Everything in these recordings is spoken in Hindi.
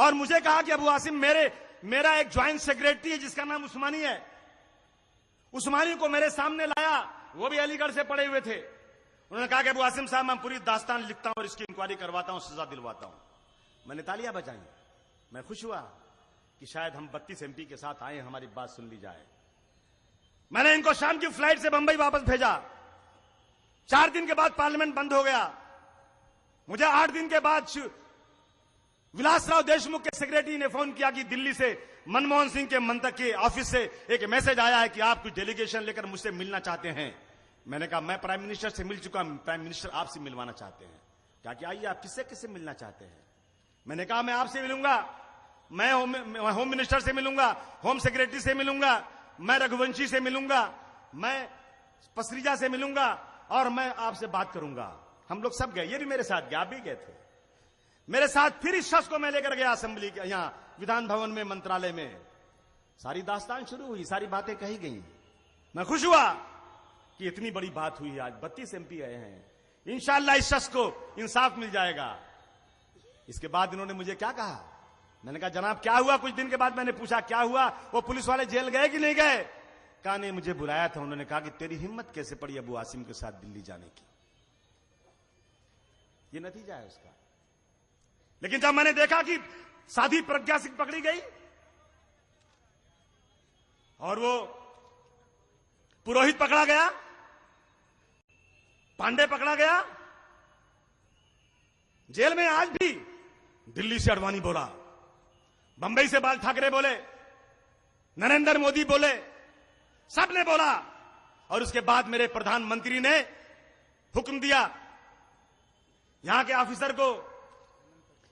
और मुझे कहा कि अबू आसिम मेरा एक ज्वाइंट सेक्रेटरी है जिसका नाम उस्मानी है, उस्मानी को मेरे सामने लाया, वो भी अलीगढ़ से पढ़े हुए थे। उन्होंने कहा कि अबू आसिम साहब मैं पूरी दास्तान लिखता हूं और इसकी इंक्वायरी करवाता हूं, सजा दिलवाता हूं। मैंने तालियां बजाई, मैं खुश हुआ कि शायद हम 32 MP के साथ आए, हमारी बात सुन ली जाए। मैंने इनको शाम की फ्लाइट से बंबई वापस भेजा। 4 दिन के बाद पार्लियामेंट बंद हो गया। मुझे 8 दिन के बाद विलासराव देशमुख के सेक्रेटरी ने फोन किया कि दिल्ली से मनमोहन सिंह के मंत्री के ऑफिस से एक मैसेज आया है कि आप कुछ डेलीगेशन लेकर मुझसे मिलना चाहते हैं। मैंने कहा मैं प्राइम मिनिस्टर से मिल चुका, प्राइम मिनिस्टर आपसे मिलवाना चाहते हैं। क्या कि आइए, आप किससे मिलना चाहते हैं? मैंने कहा मैं आपसे मिलूंगा, मैं होम मिनिस्टर से मिलूंगा, होम सेक्रेटरी से मिलूंगा, मैं रघुवंशी से मिलूंगा, मैं पसरीजा से मिलूंगा और मैं आपसे बात करूंगा। हम लोग सब गए, ये भी मेरे साथ गया, आप भी गए थे मेरे साथ। फिर इस शख्स को मैं लेकर गया असेंबली के यहां विधान भवन में, मंत्रालय में। सारी दास्तान शुरू हुई, सारी बातें कही गई। मैं खुश हुआ कि इतनी बड़ी बात हुई। आज 32 MP आए हैं, इंशाअल्लाह इस शख्स को इंसाफ मिल जाएगा। इसके बाद इन्होंने मुझे क्या कहा? मैंने कहा जनाब क्या हुआ? कुछ दिन के बाद मैंने पूछा क्या हुआ, वो पुलिस वाले जेल गए कि नहीं गए? कहा नहीं, मुझे बुलाया था। उन्होंने कहा कि तेरी हिम्मत कैसे पड़ी अबू आसिम के साथ दिल्ली जाने की। ये नतीजा है उसका। लेकिन जब मैंने देखा कि साधी प्रज्ञा सिंह पकड़ी गई और वो पुरोहित पकड़ा गया, पांडे पकड़ा गया, जेल में आज भी दिल्ली से अडवाणी बोला, बंबई से बाल ठाकरे बोले, नरेंद्र मोदी बोले, सबने बोला। और उसके बाद मेरे प्रधानमंत्री ने हुक्म दिया यहां के ऑफिसर को,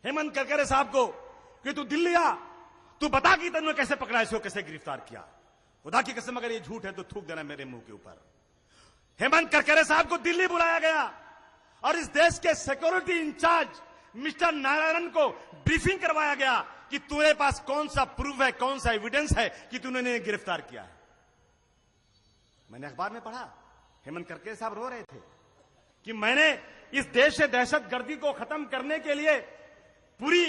हेमंत करकरे साहब को, कि तू दिल्ली आ, तू बता कि तन्ने कैसे पकड़ा, इसको कैसे गिरफ्तार किया। खुदा की कसम अगर ये झूठ है तो थूक देना मेरे मुंह के ऊपर। हेमंत करकरे साहब को दिल्ली बुलाया गया और इस देश के सिक्योरिटी इंचार्ज मिस्टर नारायण को ब्रीफिंग करवाया गया कि तुम्हारे पास कौन सा प्रूफ है, कौन सा एविडेंस है कि तूने इन्हें गिरफ्तार किया है। मैंने अखबार में पढ़ा, हेमंत करकरे साहब रो रहे थे कि मैंने इस देश से दहशतगर्दी को खत्म करने के लिए पूरी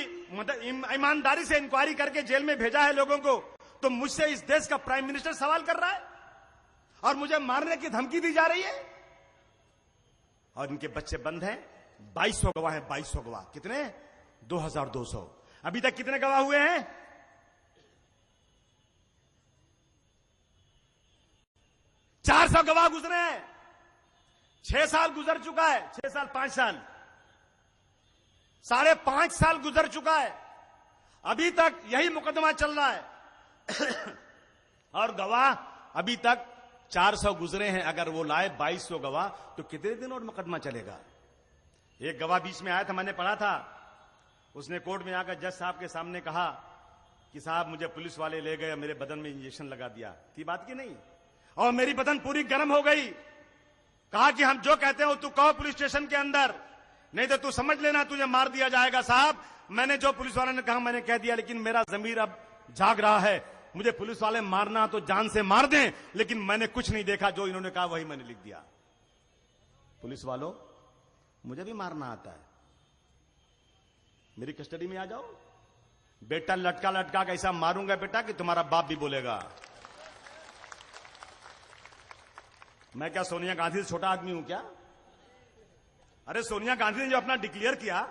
ईमानदारी से इंक्वायरी करके जेल में भेजा है लोगों को, तो मुझसे इस देश का प्राइम मिनिस्टर सवाल कर रहा है और मुझे मारने की धमकी दी जा रही है। और इनके बच्चे बंद हैं। 2200 गवाह हैं, 2200 गवाह। कितने? 2200। अभी तक कितने गवाह हुए हैं? 400 गवाह गुजरे हैं। 6 साल गुजर चुका है, 6 साल 5 साल, 5.5 साल गुजर चुका है। अभी तक यही मुकदमा चल रहा है और गवाह अभी तक 400 गुजरे हैं। अगर वो लाए 2200 गवाह तो कितने दिन और मुकदमा चलेगा? एक गवाह बीच में आया था, मैंने पढ़ा था, उसने कोर्ट में आकर जज साहब के सामने कहा कि साहब मुझे पुलिस वाले ले गए, मेरे बदन में इंजेक्शन लगा दिया। थी बात की नहीं? और मेरी बदन पूरी गर्म हो गई। कहा कि हम जो कहते हो तू कहो पुलिस स्टेशन के अंदर, नहीं तो तू समझ लेना तुझे मार दिया जाएगा। साहब मैंने जो पुलिस वाले ने कहा मैंने कह दिया, लेकिन मेरा जमीर अब जाग रहा है। मुझे पुलिस वाले मारना तो जान से मार दें, लेकिन मैंने कुछ नहीं देखा, जो इन्होंने कहा वही मैंने लिख दिया। पुलिस वालों, मुझे भी मारना आता है, मेरी कस्टडी में आ जाओ। बेटा लटका लटका के ऐसा मारूंगा बेटा कि तुम्हारा बाप भी बोलेगा। मैं क्या सोनिया गांधी से छोटा आदमी हूं क्या? अरे सोनिया गांधी ने जो अपना डिक्लेयर किया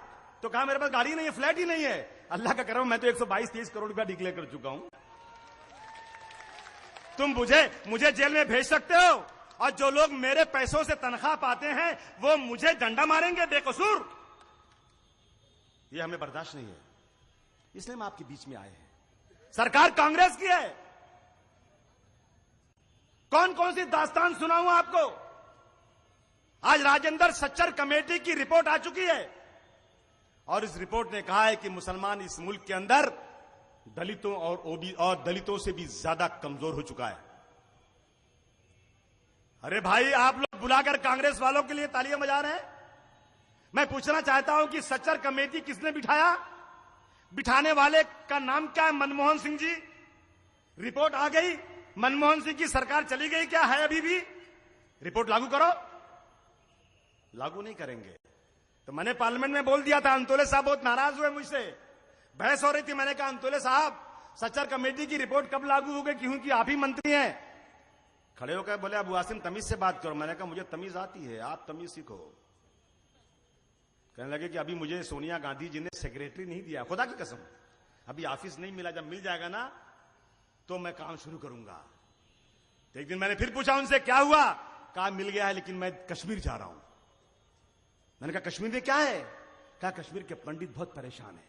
तो कहा मेरे पास गाड़ी नहीं है, फ्लैट ही नहीं है। अल्लाह का करम, मैं तो 122-23 करोड़ रुपया डिक्लेयर कर चुका हूं। तुम मुझे जेल में भेज सकते हो और जो लोग मेरे पैसों से तनख्वाह पाते हैं वो मुझे डंडा मारेंगे बेकसूर। ये हमें बर्दाश्त नहीं है, इसलिए हम आपके बीच में आए हैं। सरकार कांग्रेस की है। कौन कौन सी दास्तान सुनाऊं आपको? आज राजेंद्र सच्चर कमेटी की रिपोर्ट आ चुकी है और इस रिपोर्ट ने कहा है कि मुसलमान इस मुल्क के अंदर दलितों और दलितों से भी ज्यादा कमजोर हो चुका है। अरे भाई, आप लोग बुलाकर कांग्रेस वालों के लिए तालियां बजा रहे हैं। मैं पूछना चाहता हूं कि सच्चर कमेटी किसने बिठाया? बिठाने वाले का नाम क्या है? मनमोहन सिंह जी। रिपोर्ट आ गई, मनमोहन सिंह की सरकार चली गई, क्या है अभी भी? रिपोर्ट लागू करो। लागू नहीं करेंगे तो मैंने पार्लियामेंट में बोल दिया था। अंतोले साहब बहुत नाराज हुए मुझसे। बहस हो रही थी। मैंने कहा अंतुले साहब, सच्चर कमेटी की रिपोर्ट कब लागू होगी, क्योंकि आप ही मंत्री हैं। खड़े होकर बोले अबू आसिम तमीज से बात करो। मैंने कहा मुझे तमीज आती है, आप तमीज सीखो। कहने लगे कि अभी मुझे सोनिया गांधी जी ने सेक्रेटरी नहीं दिया, खुदा की कसम अभी ऑफिस नहीं मिला, जब मिल जाएगा ना तो मैं काम शुरू करूंगा। तो एक दिन मैंने फिर पूछा उनसे क्या हुआ, कहा मिल गया है लेकिन मैं कश्मीर जा रहा हूं। मैंने कहा कश्मीर में क्या है, कहा कश्मीर के पंडित बहुत परेशान है,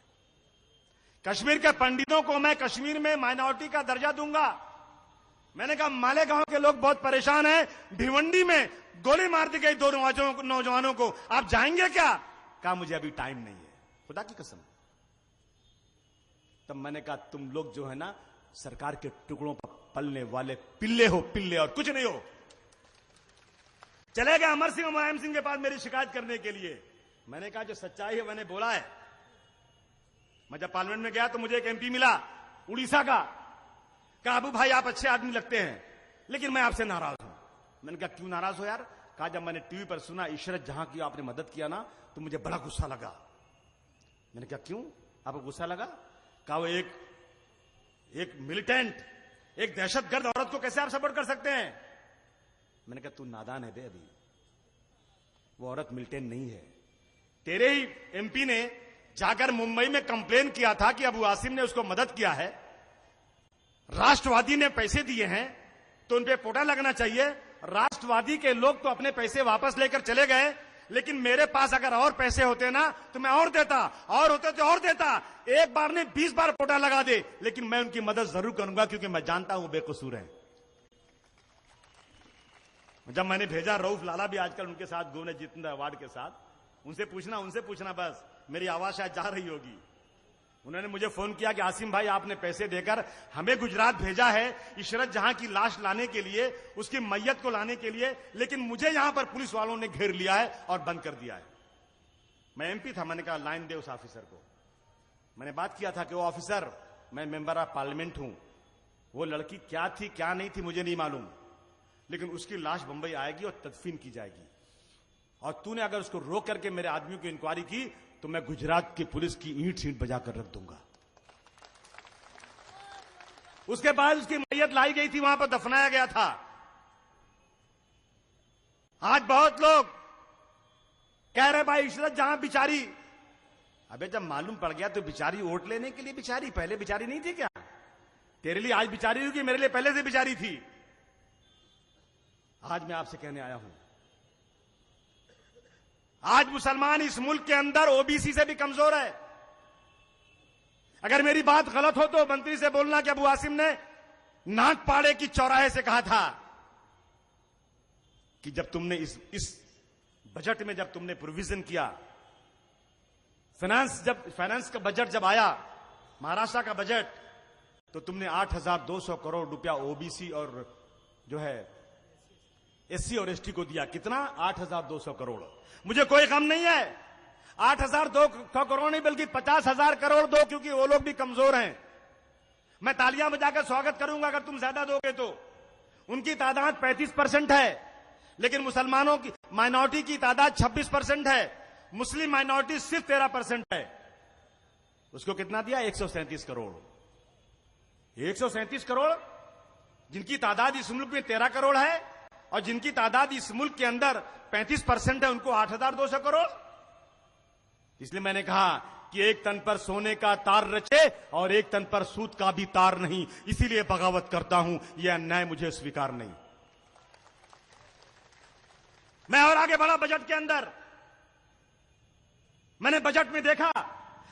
कश्मीर के पंडितों को मैं कश्मीर में माइनॉरिटी का दर्जा दूंगा। मैंने कहा मालेगांव के लोग बहुत परेशान हैं, भिवंडी में गोली मार दी गई 2 नौजवानों को, आप जाएंगे क्या, कहा मुझे अभी टाइम नहीं है, खुदा की कसम। तब मैंने कहा तुम लोग जो है ना सरकार के टुकड़ों पर पलने वाले पिल्ले हो, पिल्ले और कुछ नहीं हो। चले गए अमर सिंह और मुलायम सिंह के पास मेरी शिकायत करने के लिए। मैंने कहा जो सच्चाई है मैंने बोला है। मैं जब पार्लियामेंट में गया तो मुझे एक एमपी मिला उड़ीसा का, कहा अबू भाई आप अच्छे आदमी लगते हैं लेकिन मैं आपसे नाराज हूं। मैंने कहा क्यों नाराज हो यार, कहा जब मैंने टीवी पर सुना इशरत जहां की आपने मदद किया ना तो मुझे बड़ा गुस्सा लगा। मैंने कहा क्यों आपको गुस्सा लगा, कहा वो एक मिलिटेंट, एक दहशतगर्द औरत को कैसे आप सपोर्ट कर सकते हैं। मैंने कहा तू नादान है बे, अभी वो औरत मिलिटेंट नहीं है। तेरे ही एमपी ने जाकर मुंबई में कंप्लेन किया था कि अबू आसिम ने उसको मदद किया है, राष्ट्रवादी ने पैसे दिए हैं तो उन पे पोटा लगना चाहिए। राष्ट्रवादी के लोग तो अपने पैसे वापस लेकर चले गए, लेकिन मेरे पास अगर और पैसे होते ना तो मैं और देता, और होते तो और देता। एक बार नहीं 20 बार पोटा लगा दे, लेकिन मैं उनकी मदद जरूर करूंगा क्योंकि मैं जानता हूं बेकसूर है। जब मैंने भेजा रऊफ लाला भी आजकल उनके साथ घूमने जितेंद्र अवार्ड के साथ, उनसे पूछना बस, मेरी आवाज शायद जा रही होगी। उन्होंने मुझे फोन किया कि आसिम भाई आपने पैसे देकर हमें गुजरात भेजा है इशरत जहां की लाश लाने के लिए, उसकी मैयत को लाने के लिए, लेकिन मुझे यहां पर पुलिस वालों ने घेर लिया है और बंद कर दिया है। मैं एमपी था, मैंने कहा लाइन दे उस ऑफिसर को। मैंने बात किया था कि वो ऑफिसर, मैं मेंबर ऑफ पार्लियामेंट हूं, वो लड़की क्या थी क्या नहीं थी मुझे नहीं मालूम, लेकिन उसकी लाश बंबई आएगी और तदफीन की जाएगी, और तूने अगर उसको रोक करके मेरे आदमियों की इंक्वायरी की तो मैं गुजरात की पुलिस की ईंट सींट बजाकर रख दूंगा। उसके बाद उसकी मैयत लाई गई थी, वहां पर दफनाया गया था। आज बहुत लोग कह रहे भाई इशरत जहां बिचारी, अबे जब मालूम पड़ गया तो बिचारी वोट लेने के लिए बिचारी, पहले बिचारी नहीं थी क्या? तेरे लिए आज बिचारी हुई कि मेरे लिए पहले से बिचारी थी? आज मैं आपसे कहने आया हूं, आज मुसलमान इस मुल्क के अंदर ओबीसी से भी कमजोर है। अगर मेरी बात गलत हो तो मंत्री से बोलना कि अबू आसिम ने नागपाड़े की चौराहे से कहा था कि जब तुमने इस बजट में जब तुमने प्रोविजन किया, फाइनेंस का बजट जब आया, महाराष्ट्र का बजट, तो तुमने 8,200 करोड़ रुपया ओबीसी और जो है एससी और एसटी को दिया। कितना? 8,200 करोड़। मुझे कोई गम नहीं है, 8,200 करोड़ नहीं बल्कि 50,000 करोड़ दो, क्योंकि वो लोग भी कमजोर हैं। मैं तालियां बजाकर स्वागत करूंगा अगर तुम ज्यादा दोगे तो। उनकी तादाद 35% है, लेकिन मुसलमानों की माइनॉरिटी की तादाद 26% है, मुस्लिम माइनॉरिटी सिर्फ 13% है। उसको कितना दिया? 137 करोड़। 137 करोड़, जिनकी तादाद इस मुल्क में 13 करोड़ है और जिनकी तादाद इस मुल्क के अंदर 35% है, उनको 8,200 करोड़। इसलिए मैंने कहा कि एक तन पर सोने का तार रचे और एक तन पर सूत का भी तार नहीं, इसीलिए बगावत करता हूं, यह अन्याय मुझे स्वीकार नहीं। मैं और आगे बढ़ा बजट के अंदर, मैंने बजट में देखा,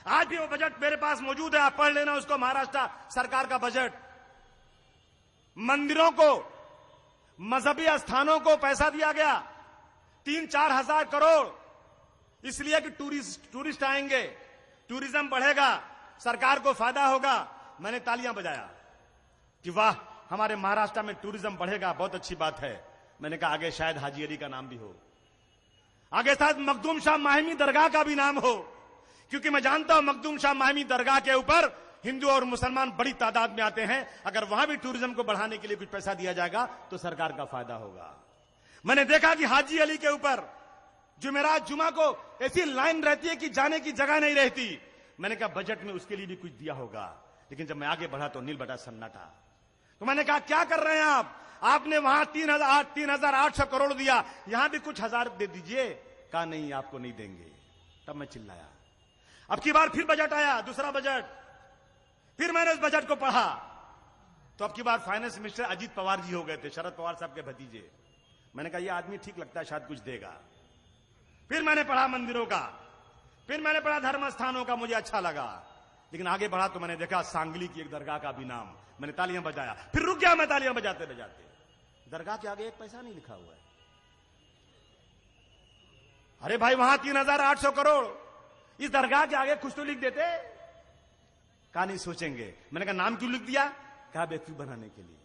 आज भी वो बजट मेरे पास मौजूद है, आप पढ़ लेना उसको, महाराष्ट्र सरकार का बजट। मंदिरों को, मजहबी स्थानों को पैसा दिया गया 3-4 हजार करोड़, इसलिए कि टूरिस्ट आएंगे, टूरिज्म बढ़ेगा, सरकार को फायदा होगा। मैंने तालियां बजाया कि वाह हमारे महाराष्ट्र में टूरिज्म बढ़ेगा, बहुत अच्छी बात है। मैंने कहा आगे शायद हाजी अली का नाम भी हो, आगे शायद मखदूम शाह माहिमी दरगाह का भी नाम हो, क्योंकि मैं जानता हूं मखदूम शाह माहिमी दरगाह के ऊपर हिंदू और मुसलमान बड़ी तादाद में आते हैं। अगर वहां भी टूरिज्म को बढ़ाने के लिए कुछ पैसा दिया जाएगा तो सरकार का फायदा होगा। मैंने देखा कि हाजी अली के ऊपर जुमेरात जुमा को ऐसी लाइन रहती है कि जाने की जगह नहीं रहती। मैंने कहा बजट में उसके लिए भी कुछ दिया होगा, लेकिन जब मैं आगे बढ़ा तो नील बटा सन्नाटा। तो मैंने कहा क्या कर रहे हैं आप? आपने वहां 3,800 करोड़ दिया, यहां भी कुछ हजार दे दीजिए। कहा नहीं, आपको नहीं देंगे। तब मैं चिल्लाया। अब की बार फिर बजट आया, दूसरा बजट, फिर मैंने उस बजट को पढ़ा तो अब की बार फाइनेंस मिनिस्टर अजीत पवार जी हो गए थे, शरद पवार साहब के भतीजे। मैंने कहा यह आदमी ठीक लगता है, शायद कुछ देगा। फिर मैंने पढ़ा मंदिरों का, फिर मैंने पढ़ा धर्म स्थानों का, मुझे अच्छा लगा। लेकिन आगे बढ़ा तो मैंने देखा सांगली की एक दरगाह का भी नाम, मैंने तालियां बजाया, फिर रुक गया मैं तालियां बजाते बजाते। दरगाह के आगे एक पैसा नहीं लिखा हुआ है। अरे भाई वहां 3,800 करोड़, इस दरगाह के आगे कुछ तो लिख देते। कहा नहीं सोचेंगे। मैंने कहा नाम क्यों लिख दिया? कहा बेवकूफ बनाने के लिए।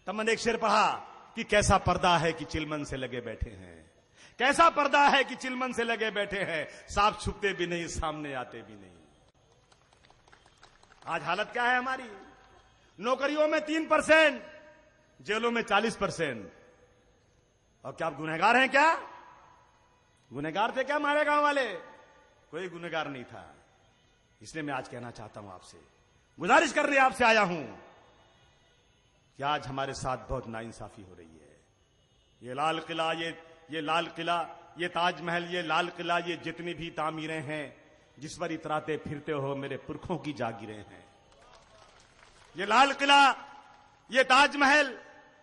तब मैंने एक शेर पढ़ा कि कैसा पर्दा है कि चिलमन से लगे बैठे हैं, कैसा पर्दा है कि चिलमन से लगे बैठे हैं, साफ छुपते भी नहीं, सामने आते भी नहीं। आज हालत क्या है हमारी? नौकरियों में 3%, जेलों में 40%। और क्या आप गुनहगार हैं? क्या गुनहगार थे क्या हमारे गांव वाले? कोई गुनहगार नहीं था। इसलिए मैं आज कहना चाहता हूं आपसे, गुजारिश करने आपसे आया हूं कि आज हमारे साथ बहुत नाइंसाफी हो रही है। ये लाल किला, ये लाल किला, ये ताजमहल, ये लाल किला, ये जितनी भी तामीरें हैं जिस पर इतराते फिरते हो मेरे पुरखों की जागीरें हैं। ये लाल किला, ये ताजमहल,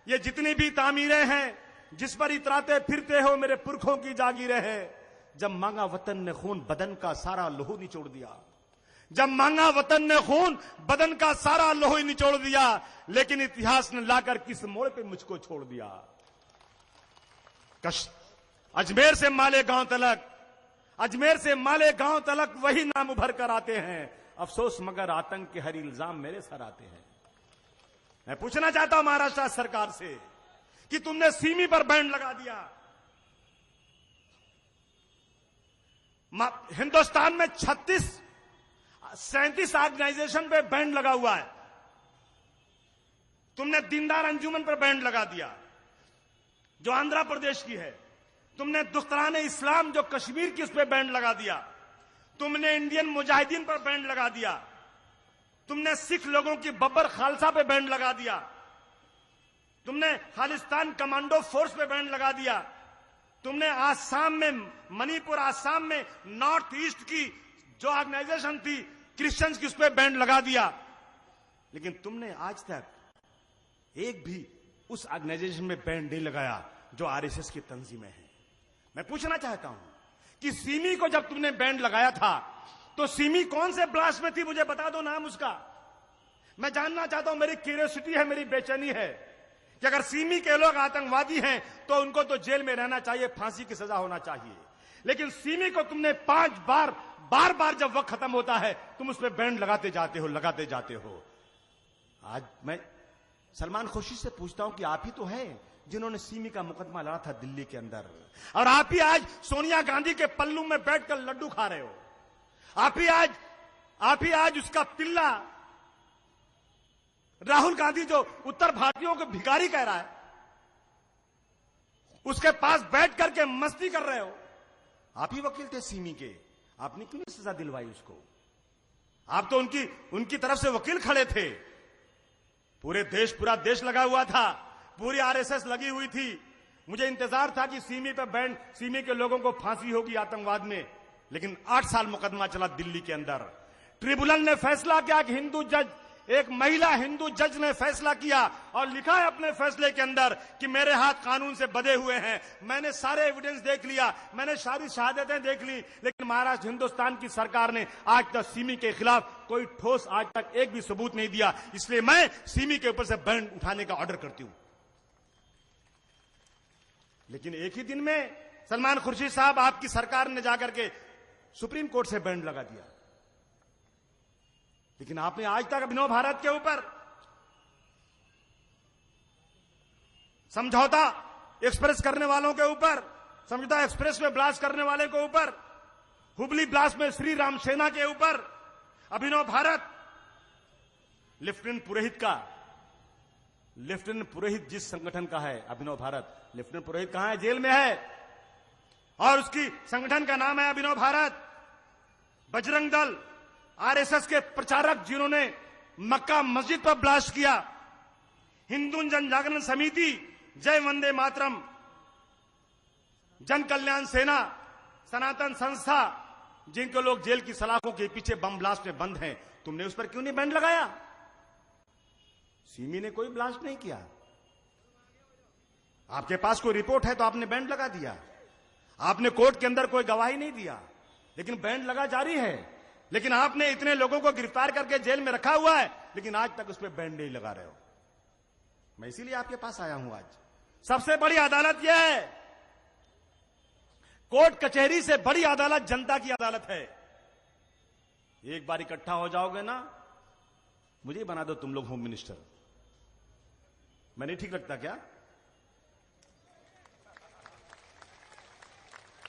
ये जितनी भी तामीरें हैं जिस पर इतराते फिरते हो मेरे पुरखों की जागीरें हैं। जब मांगा वतन ने खून, बदन का सारा लोहू निचोड़ दिया। जब मांगा वतन ने खून, बदन का सारा लोहू निचोड़ दिया। लेकिन इतिहास ने लाकर किस मोड़ पे मुझको छोड़ दिया। अजमेर से मालेगांव तलक, अजमेर से मालेगांव तलक वही नाम उभर कर आते हैं। अफसोस मगर आतंक के हर इल्जाम मेरे सर आते हैं। मैं पूछना चाहता हूं महाराष्ट्र सरकार से कि तुमने सीमी पर बैन लगा दिया। हिंदुस्तान में 37 ऑर्गेनाइजेशन पे बैन लगा हुआ है। तुमने दीनदार अंजुमन पर बैन लगा दिया जो आंध्र प्रदेश की है। तुमने दुख्तरान इस्लाम जो कश्मीर की, उस पर बैन लगा दिया। तुमने इंडियन मुजाहिदीन पर बैन लगा दिया। तुमने सिख लोगों की बब्बर खालसा पे बैन लगा दिया। तुमने खालिस्तान कमांडो फोर्स पे बैन लगा दिया। तुमने आसाम में, मणिपुर आसाम में नॉर्थ ईस्ट की जो ऑर्गेनाइजेशन थी क्रिश्चियंस की, उस पर बैन लगा दिया। लेकिन तुमने आज तक एक भी उस ऑर्गेनाइजेशन में बैन नहीं लगाया जो आरएसएस की तंजीमें हैं। मैं पूछना चाहता हूं कि सिमी को जब तुमने बैन लगाया था तो सिमी कौन से ब्लास्ट में थी? मुझे बता दो नाम उसका। मैं जानना चाहता हूं, मेरी क्यूरियोसिटी है, मेरी बेचैनी है कि अगर सिमी के लोग आतंकवादी हैं तो उनको तो जेल में रहना चाहिए, फांसी की सजा होना चाहिए। लेकिन सिमी को तुमने 5 बार जब वक्त खत्म होता है तुम उस पर बैन लगाते जाते हो। आज मैं सलमान खुर्शीद से पूछता हूं कि आप ही तो हैं जिन्होंने सिमी का मुकदमा लड़ा था दिल्ली के अंदर, और आप ही आज सोनिया गांधी के पल्लू में बैठकर लड्डू खा रहे हो। आप ही आज उसका पिल्ला राहुल गांधी जो उत्तर भारतीयों को भिखारी कह रहा है, उसके पास बैठ करके मस्ती कर रहे हो। आप ही वकील थे सिमी के, आपने क्यों नहीं सजा दिलवाई उसको? आप तो उनकी तरफ से वकील खड़े थे। पूरा देश लगा हुआ था, पूरी आरएसएस लगी हुई थी। मुझे इंतजार था कि सिमी पे बैन, सिमी के लोगों को फांसी होगी आतंकवाद में। लेकिन 8 साल मुकदमा चला दिल्ली के अंदर। ट्रिब्यूनल ने फैसला किया कि एक महिला हिंदू जज ने फैसला किया और लिखा है अपने फैसले के अंदर कि मेरे हाथ कानून से बंधे हुए हैं। मैंने सारे एविडेंस देख लिया, मैंने सारी शहादतें देख ली, लेकिन महाराष्ट्र हिंदुस्तान की सरकार ने आज तक सिमी के खिलाफ कोई ठोस, आज तक एक भी सबूत नहीं दिया। इसलिए मैं सिमी के ऊपर से बैन उठाने का ऑर्डर करती हूं। लेकिन एक ही दिन में सलमान खुर्शीद साहब, आपकी सरकार ने जाकर के सुप्रीम कोर्ट से बैन लगा दिया। लेकिन आपने आज तक अभिनव भारत के ऊपर, समझौता एक्सप्रेस करने वालों के ऊपर, समझौता एक्सप्रेस में ब्लास्ट करने वाले के ऊपर, हुबली ब्लास्ट में श्री राम सेना के ऊपर अभिनव भारत, लेफ्टिनेंट पुरोहित जिस संगठन का है अभिनव भारत, लेफ्टिनेंट पुरोहित कहां है? जेल में है, और उसकी संगठन का नाम है अभिनव भारत। बजरंग दल, आरएसएस के प्रचारक जिन्होंने मक्का मस्जिद पर ब्लास्ट किया, हिंदू जन जागरण समिति, जय वंदे मातरम, जन कल्याण सेना, सनातन संस्था, जिनको लोग जेल की सलाखों के पीछे बम ब्लास्ट में बंद हैं, तुमने उस पर क्यों नहीं बैंड लगाया? सिमी ने कोई ब्लास्ट नहीं किया। आपके पास कोई रिपोर्ट है तो आपने बैंड लगा दिया। आपने कोर्ट के अंदर कोई गवाही नहीं दिया, लेकिन बैंड लगा जारी है। लेकिन आपने इतने लोगों को गिरफ्तार करके जेल में रखा हुआ है, लेकिन आज तक उस पर बैंड नहीं लगा रहे हो। मैं इसीलिए आपके पास आया हूं आज। सबसे बड़ी अदालत यह है, कोर्ट कचहरी से बड़ी अदालत जनता की अदालत है। एक बार इकट्ठा हो जाओगे ना, मुझे बना दो तुम लोग होम मिनिस्टर। मैं नहीं ठीक लगता क्या?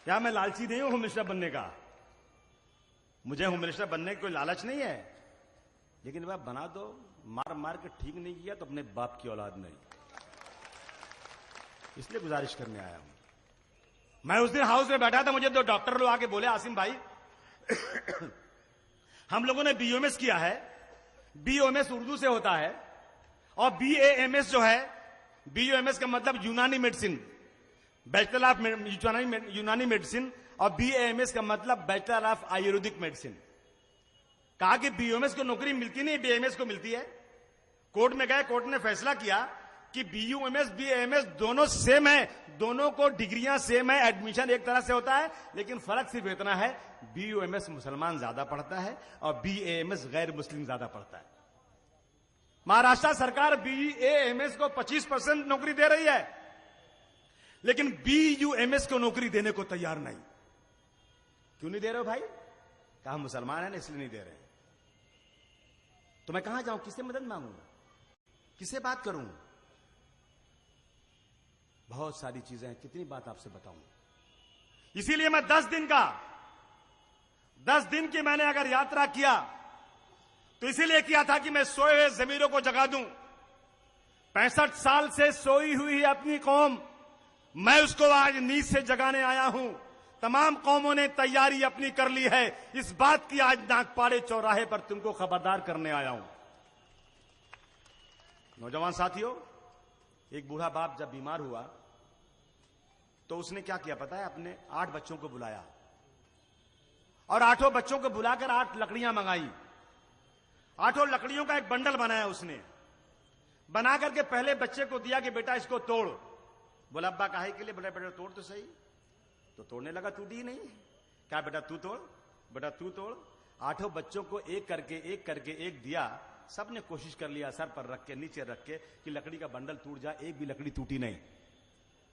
क्या मैं लालची नहीं हूं होम मिनिस्टर बनने का? मुझे होम मिनिस्टर बनने की कोई लालच नहीं है, लेकिन वह बना दो। मार मार के ठीक नहीं किया तो अपने बाप की औलाद नहीं, इसलिए गुजारिश करने आया हूं। मैं उस दिन हाउस में बैठा था, मुझे दो डॉक्टर लोग आके बोले, आसिम भाई हम लोगों ने बीओएमएस किया है। बीओएमएस उर्दू से होता है, और बीएएमएस जो है, बीओएमएस का मतलब यूनानी मेडिसिन, बैचलर ऑफ यूनानी मेडिसिन, और बीएएमएस का मतलब बैचलर ऑफ आयुर्वेदिक मेडिसिन। कहा कि बीओएमएस को नौकरी मिलती नहीं, बीएमएस को मिलती है। कोर्ट में गए, कोर्ट ने फैसला किया कि बीयूएमएस बीएएमएस दोनों सेम है, दोनों को डिग्रियां सेम है, एडमिशन एक तरह से होता है, लेकिन फर्क सिर्फ इतना है, बीयूएमएस मुसलमान ज्यादा पढ़ता है और बीएएमएस गैर मुस्लिम ज्यादा पढ़ता है। महाराष्ट्र सरकार बीएएमएस को 25% नौकरी दे रही है, लेकिन बीयूएमएस को नौकरी देने को तैयार नहीं। क्यों नहीं दे रहे हो भाई? कहा मुसलमान है ना, इसलिए नहीं दे रहे। तो मैं कहां जाऊं, किससे मदद मांगू, किससे बात करूं? बहुत सारी चीजें हैं, कितनी बात आपसे बताऊं। इसीलिए मैं 10 दिन की मैंने अगर यात्रा किया तो इसीलिए किया था कि मैं सोए हुए जमीरों को जगा दूं। 65 साल से सोई हुई है अपनी कौम, मैं उसको आज नींद से जगाने आया हूं। तमाम कौमों ने तैयारी अपनी कर ली है, इस बात की आज नागपाड़े चौराहे पर तुमको खबरदार करने आया हूं। नौजवान साथियों, एक बूढ़ा बाप जब बीमार हुआ तो उसने क्या किया पता है? अपने 8 बच्चों को बुलाया और 8 बच्चों को बुलाकर 8 लकड़ियां मंगाई। 8 लकड़ियों का एक बंडल बनाया उसने, बना करके पहले बच्चे को दिया कि बेटा इसको तोड़। बोला अब्बा काहे के लिए? बेटा बेटा तोड़ तो सही। तो तोड़ने लगा, टूटी ही नहीं। क्या बेटा तू तोड़, बेटा तू तोड़। 8 बच्चों को एक करके एक दिया। सबने कोशिश कर लिया सर पर रख के, नीचे रख के, कि लकड़ी का बंडल टूट जाए, एक भी लकड़ी टूटी नहीं।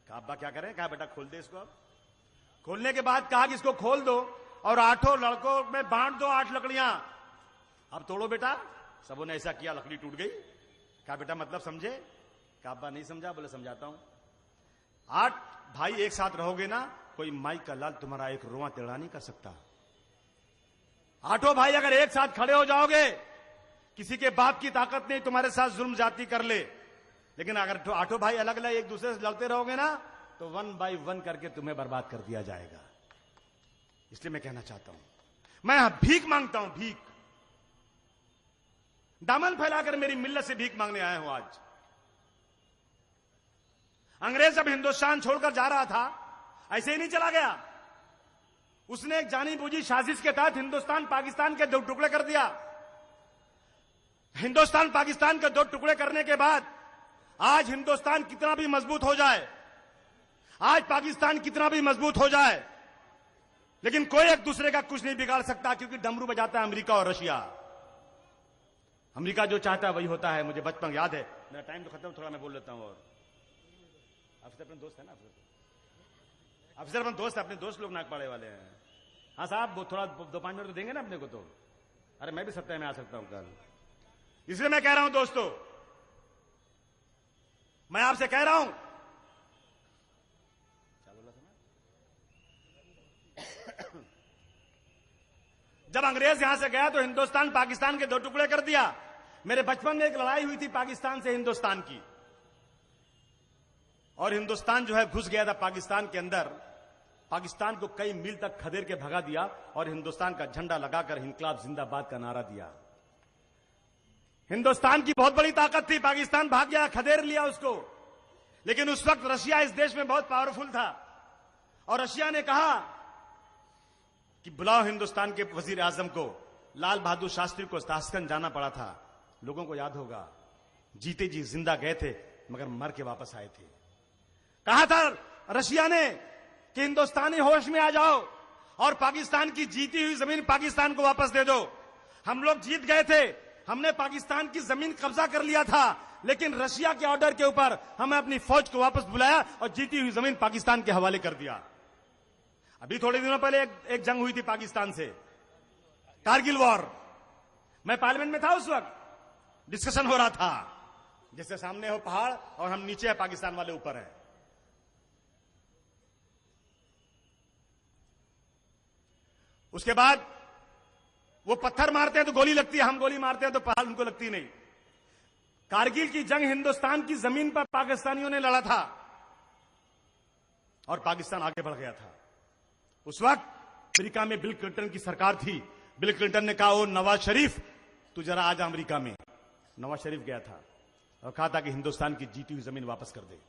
कहा अब्बा क्या करें? कहा बेटा खोल दे इसको। खोलने के बाद कहा कि इसको खोल दो और 8 लड़कों में बांट दो 8 लकड़ियां, अब तोड़ो बेटा। सबों ने ऐसा किया, लकड़ी टूट गई। कहा बेटा मतलब समझे? कहा अब्बा नहीं समझा। बोले समझाता हूं। 8 भाई एक साथ रहोगे ना, कोई माई का लाल तुम्हारा एक रोआ टेढ़ा नहीं कर सकता। 8 भाई अगर एक साथ खड़े हो जाओगे, किसी के बाप की ताकत नहीं तुम्हारे साथ जुल्म जाती कर ले, लेकिन अगर 8 भाई अलग अलग एक दूसरे से लड़ते रहोगे ना, तो 1 बाय 1 करके तुम्हें बर्बाद कर दिया जाएगा। इसलिए मैं कहना चाहता हूं, मैं भीख मांगता हूं, भीख। दामन फैलाकर मेरी मिल्लत से भीख मांगने आया हूं आज। अंग्रेज जब हिंदुस्तान छोड़कर जा रहा था, ऐसे ही नहीं चला गया। उसने एक जानी बूझी साजिश के तहत हिंदुस्तान पाकिस्तान के 2 टुकड़े कर दिया। हिंदुस्तान पाकिस्तान के 2 टुकड़े करने के बाद आज हिंदुस्तान कितना भी मजबूत हो जाए, आज पाकिस्तान कितना भी मजबूत हो जाए, लेकिन कोई एक दूसरे का कुछ नहीं बिगाड़ सकता, क्योंकि डमरू बजाता है अमेरिका और रशिया। अमेरिका जो चाहता है वही होता है। मुझे बचपन याद है, मेरा टाइम तो खत्म, थोड़ा मैं बोल लेता हूं। और अफसर अपने दोस्त है ना, अफसर अपने दोस्त है, अपने दोस्त लोग नागपाड़े वाले हैं। हाँ साहब, थोड़ा 2-5 मिनट तो देंगे ना अपने को तो। अरे मैं भी सप्ताह में आ सकता हूं कल। इसलिए मैं कह रहा हूं दोस्तों, मैं आपसे कह रहा हूं, क्या बोला था मैं? जब अंग्रेज यहां से गया तो हिंदुस्तान पाकिस्तान के 2 टुकड़े कर दिया। मेरे बचपन में एक लड़ाई हुई थी पाकिस्तान से हिंदुस्तान की, और हिंदुस्तान जो है घुस गया था पाकिस्तान के अंदर। पाकिस्तान को कई मील तक खदेड़ के भगा दिया और हिंदुस्तान का झंडा लगाकर इनकलाब जिंदाबाद का नारा दिया। हिंदुस्तान की बहुत बड़ी ताकत थी, पाकिस्तान भाग गया, खदेड़ लिया उसको। लेकिन उस वक्त रशिया इस देश में बहुत पावरफुल था और रशिया ने कहा कि बुलाओ हिंदुस्तान के वजीर आजम को। लाल बहादुर शास्त्री को ताशकंद जाना पड़ा था, लोगों को याद होगा। जीते जी जिंदा गए थे मगर मर के वापस आए थे। कहा था रशिया ने कि हिंदुस्तानी होश में आ जाओ और पाकिस्तान की जीती हुई जमीन पाकिस्तान को वापस दे दो। हम लोग जीत गए थे, हमने पाकिस्तान की जमीन कब्जा कर लिया था, लेकिन रशिया के ऑर्डर के ऊपर हमें अपनी फौज को वापस बुलाया और जीती हुई जमीन पाकिस्तान के हवाले कर दिया। अभी थोड़े दिनों पहले एक जंग हुई थी पाकिस्तान से, कारगिल वॉर। मैं पार्लियामेंट में था उस वक्त, डिस्कशन हो रहा था, जैसे सामने हो पहाड़ और हम नीचे है, पाकिस्तान वाले ऊपर है। उसके बाद वो पत्थर मारते हैं तो गोली लगती है, हम गोली मारते हैं तो पहाड़ उनको लगती नहीं। कारगिल की जंग हिंदुस्तान की जमीन पर पाकिस्तानियों ने लड़ा था और पाकिस्तान आगे बढ़ गया था। उस वक्त अमेरिका में बिल क्लिंटन की सरकार थी। बिल क्लिंटन ने कहा, ओ नवाज शरीफ तू जरा आजा अमेरिका में। नवाज शरीफ गया था और कहा था कि हिंदुस्तान की जीती हुई जमीन वापस कर दे।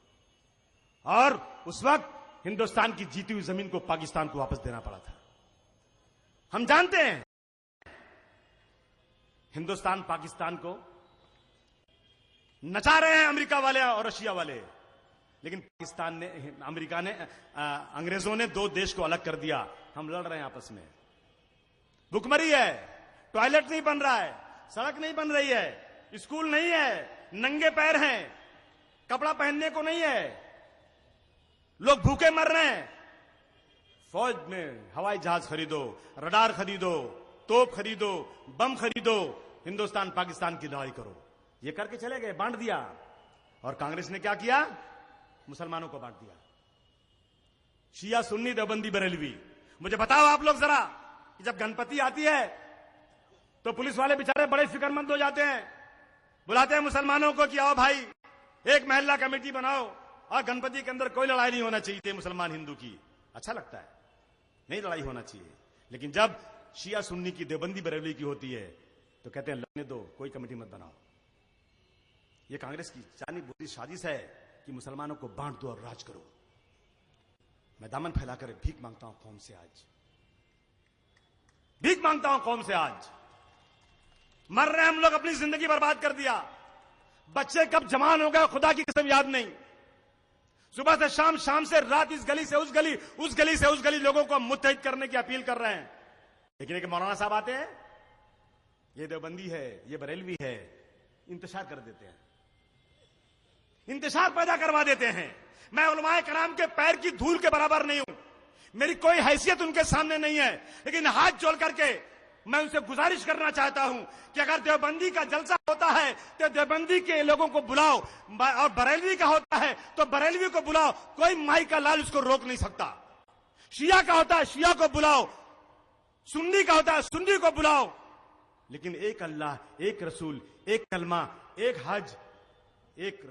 और उस वक्त हिंदुस्तान की जीती हुई जमीन को पाकिस्तान को वापस देना पड़ा था। हम जानते हैं हिंदुस्तान पाकिस्तान को नचा रहे हैं अमेरिका वाले और रशिया वाले, लेकिन पाकिस्तान ने, अमेरिका ने, अंग्रेजों ने दो देश को अलग कर दिया। हम लड़ रहे हैं आपस में, भुखमरी है, टॉयलेट नहीं बन रहा है, सड़क नहीं बन रही है, स्कूल नहीं है, नंगे पैर हैं, कपड़ा पहनने को नहीं है, लोग भूखे मर रहे हैं। फौज में हवाई जहाज खरीदो, रडार खरीदो, तोप खरीदो, बम खरीदो, हिंदुस्तान पाकिस्तान की लड़ाई करो। ये करके चले गए, बांट दिया। और कांग्रेस ने क्या किया? मुसलमानों को बांट दिया, शिया सुन्नी देवबंदी बरेलवी। मुझे बताओ आप लोग जरा कि जब गणपति आती है तो पुलिस वाले बेचारे बड़े फिक्रमंद हो जाते हैं, बुलाते हैं मुसलमानों को कि आओ भाई एक महल्ला कमेटी बनाओ और गणपति के अंदर कोई लड़ाई नहीं होना चाहिए मुसलमान हिंदू की। अच्छा लगता है, नहीं लड़ाई होना चाहिए। लेकिन जब शिया सुन्नी की देवबंदी बरेलवी की होती है तो कहते हैं लड़ने दो, कोई कमेटी मत बनाओ। ये कांग्रेस की जानी बुरी साजिश है कि मुसलमानों को बांट दो और राज करो। मैं दामन फैलाकर भीख मांगता हूं कौम से, आज भीख मांगता हूं कौम से। आज मर रहे हम लोग, अपनी जिंदगी बर्बाद कर दिया। बच्चे कब जवान हो गए खुदा की कसम याद नहीं। सुबह से शाम, शाम से रात, इस गली से उस गली, उस गली से उस गली लोगों को मुत्तहिद करने की अपील कर रहे हैं। लेकिन एक मौलाना साहब आते हैं, ये देवबंदी है, ये बरेलवी है, इंतशार कर देते हैं, इंतशार पैदा करवा देते हैं। मैं उलमाए कराम के पैर की धूल के बराबर नहीं हूं, मेरी कोई हैसियत उनके सामने नहीं है, लेकिन हाथ जोड़ करके मैं उनसे गुजारिश करना चाहता हूं कि अगर देवबंदी का जलसा होता है तो देवबंदी के लोगों को बुलाओ, और बरेलवी का होता है तो बरेलवी को बुलाओ। कोई माई का लाल उसको रोक नहीं सकता। शिया का होता है, शिया को बुलाओ, सुन्नी का होता है, सुन्नी को बुलाओ। लेकिन एक अल्लाह, एक रसूल, एक कलमा, एक हज, एक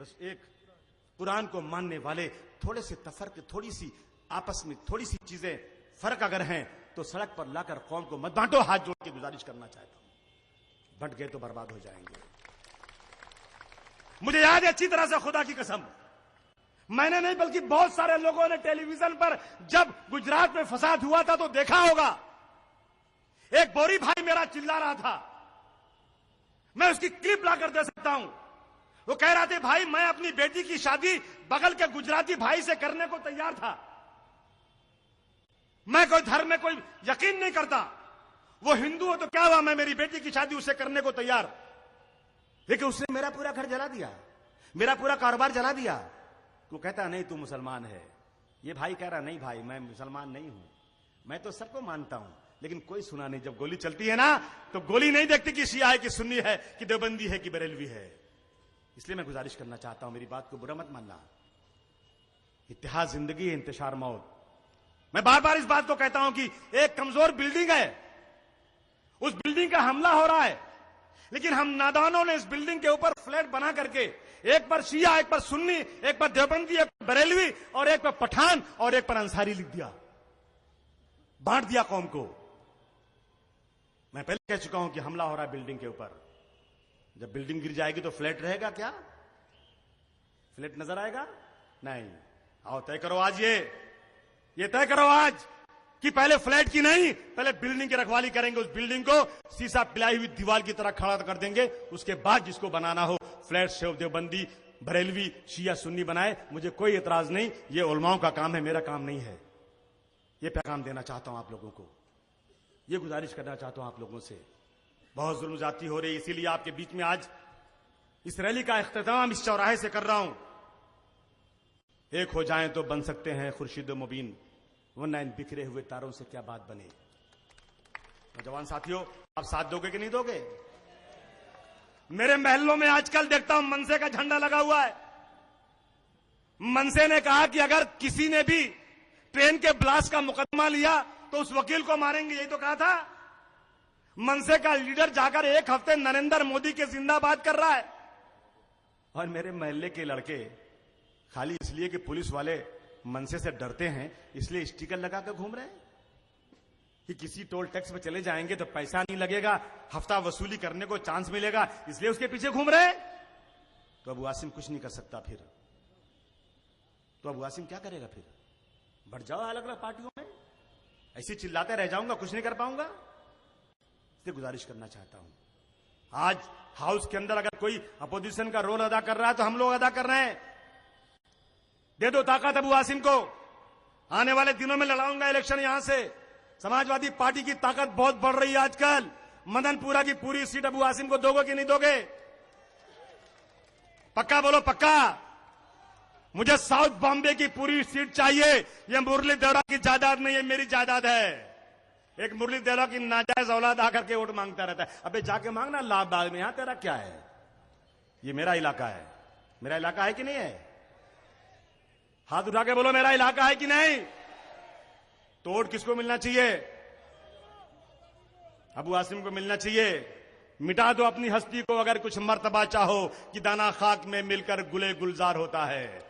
कुरान को मानने वाले, थोड़े से तफर्क, थोड़ी सी आपस में थोड़ी सी चीजें फर्क अगर हैं तो सड़क पर लाकर कौम को मत बांटो। हाथ जोड़ के गुजारिश करना चाहता हूं, बंट गए तो बर्बाद हो जाएंगे। मुझे याद है अच्छी तरह से, खुदा की कसम, मैंने नहीं बल्कि बहुत सारे लोगों ने टेलीविजन पर जब गुजरात में फसाद हुआ था तो देखा होगा। एक बोरी भाई मेरा चिल्ला रहा था, मैं उसकी क्लिप लाकर दे सकता हूं। वो कह रहा थे, भाई मैं अपनी बेटी की शादी बगल के गुजराती भाई से करने को तैयार था। मैं कोई धर्म में कोई यकीन नहीं करता, वो हिंदू हो तो क्या हुआ, मैं मेरी बेटी की शादी उससे करने को तैयार। लेकिन उसने मेरा पूरा घर जला दिया, मेरा पूरा कारोबार जला दिया। वो कहता नहीं तू मुसलमान है। ये भाई कह रहा नहीं भाई मैं मुसलमान नहीं हूं, मैं तो सबको मानता हूं। लेकिन कोई सुना नहीं। जब गोली चलती है ना तो गोली नहीं देखती कि शिया है कि सुन्नी है कि देवबंदी है कि बरेलवी है। इसलिए मैं गुजारिश करना चाहता हूं, मेरी बात को बुरा मत मानना। इत्तेहाद जिंदगी है, इंतशार मौत। मैं बार बार इस बात को कहता हूं कि एक कमजोर बिल्डिंग है, उस बिल्डिंग का हमला हो रहा है, लेकिन हम नादानों ने इस बिल्डिंग के ऊपर फ्लैट बना करके एक पर शिया, एक पर सुन्नी, एक पर देवबंदी, एक पर बरेलवी और एक पर पठान और एक पर अंसारी लिख दिया। बांट दिया कौम को। मैं पहले कह चुका हूं कि हमला हो रहा है बिल्डिंग के ऊपर। जब बिल्डिंग गिर जाएगी तो फ्लैट रहेगा क्या? फ्लैट नजर आएगा? नहीं। आओ तय करो आज, ये तय करो आज कि पहले फ्लैट की नहीं, पहले बिल्डिंग की रखवाली करेंगे। उस बिल्डिंग को शीशा पिलाई हुई दीवार की तरह खड़ा कर देंगे। उसके बाद जिसको बनाना हो फ्लैट से देवबंदी, बरेलवी, शिया, सुन्नी बनाए, मुझे कोई एतराज नहीं। ये उलमाओं का काम है, मेरा काम नहीं है। ये पैगाम देना चाहता हूं आप लोगों को, ये गुजारिश करना चाहता हूं आप लोगों से। बहुत जुल्म जाती हो रही, इसीलिए आपके बीच में आज इस रैली का इख्तिताम इस चौराहे से कर रहा हूं। एक हो जाएं तो बन सकते हैं खुर्शीद मुबीन, वरना इन बिखरे हुए तारों से क्या बात बने। नौजवान साथियों, आप साथ दोगे कि नहीं दोगे? मेरे महलों में आजकल देखता हूं मनसे का झंडा लगा हुआ है। मनसे ने कहा कि अगर किसी ने भी ट्रेन के ब्लास्ट का मुकदमा लिया तो उस वकील को मारेंगे, यही तो कहा था। मनसे का लीडर जाकर एक हफ्ते नरेंद्र मोदी के जिंदाबाद कर रहा है, और मेरे महल्ले के लड़के खाली इसलिए कि पुलिस वाले मनसे से डरते हैं इसलिए स्टिकर लगाकर घूम रहे हैं कि किसी टोल टैक्स में चले जाएंगे तो पैसा नहीं लगेगा, हफ्ता वसूली करने को चांस मिलेगा, इसलिए उसके पीछे घूम रहे हैं। तो अबू आसिम कुछ नहीं कर सकता फिर। तो अबू आसिम क्या करेगा फिर? बढ़ जाओ अलग अलग पार्टियों में, ऐसे चिल्लाते रह जाऊंगा, कुछ नहीं कर पाऊंगा। इसलिए गुजारिश करना चाहता हूं, आज हाउस के अंदर अगर कोई अपोजिशन का रोल अदा कर रहा है तो हम लोग अदा कर रहे हैं। दे दो ताकत अबू आसिम को। आने वाले दिनों में लड़ाऊंगा इलेक्शन यहां से। समाजवादी पार्टी की ताकत बहुत बढ़ रही है आजकल। मदनपुरा की पूरी सीट अबू आसिम को दोगे कि नहीं दोगे? पक्का बोलो, पक्का। मुझे साउथ बॉम्बे की पूरी सीट चाहिए। यह मुरली देवरा की जायदाद नहीं है, मेरी जायदाद है। एक मुरली देवरा की नाजायज औलाद आकर के वोट मांगता रहता है। अबे जाके मांगना लालबाग में, यहां तेरा क्या है? ये मेरा इलाका है। मेरा इलाका है कि नहीं है? हाथ उठा के बोलो, मेरा इलाका है कि नहीं? तो वोट किसको मिलना चाहिए? अबू आसिम को मिलना चाहिए। मिटा दो अपनी हस्ती को अगर कुछ मर्तबा चाहो कि दाना खाक में मिलकर गुले गुलजार होता है।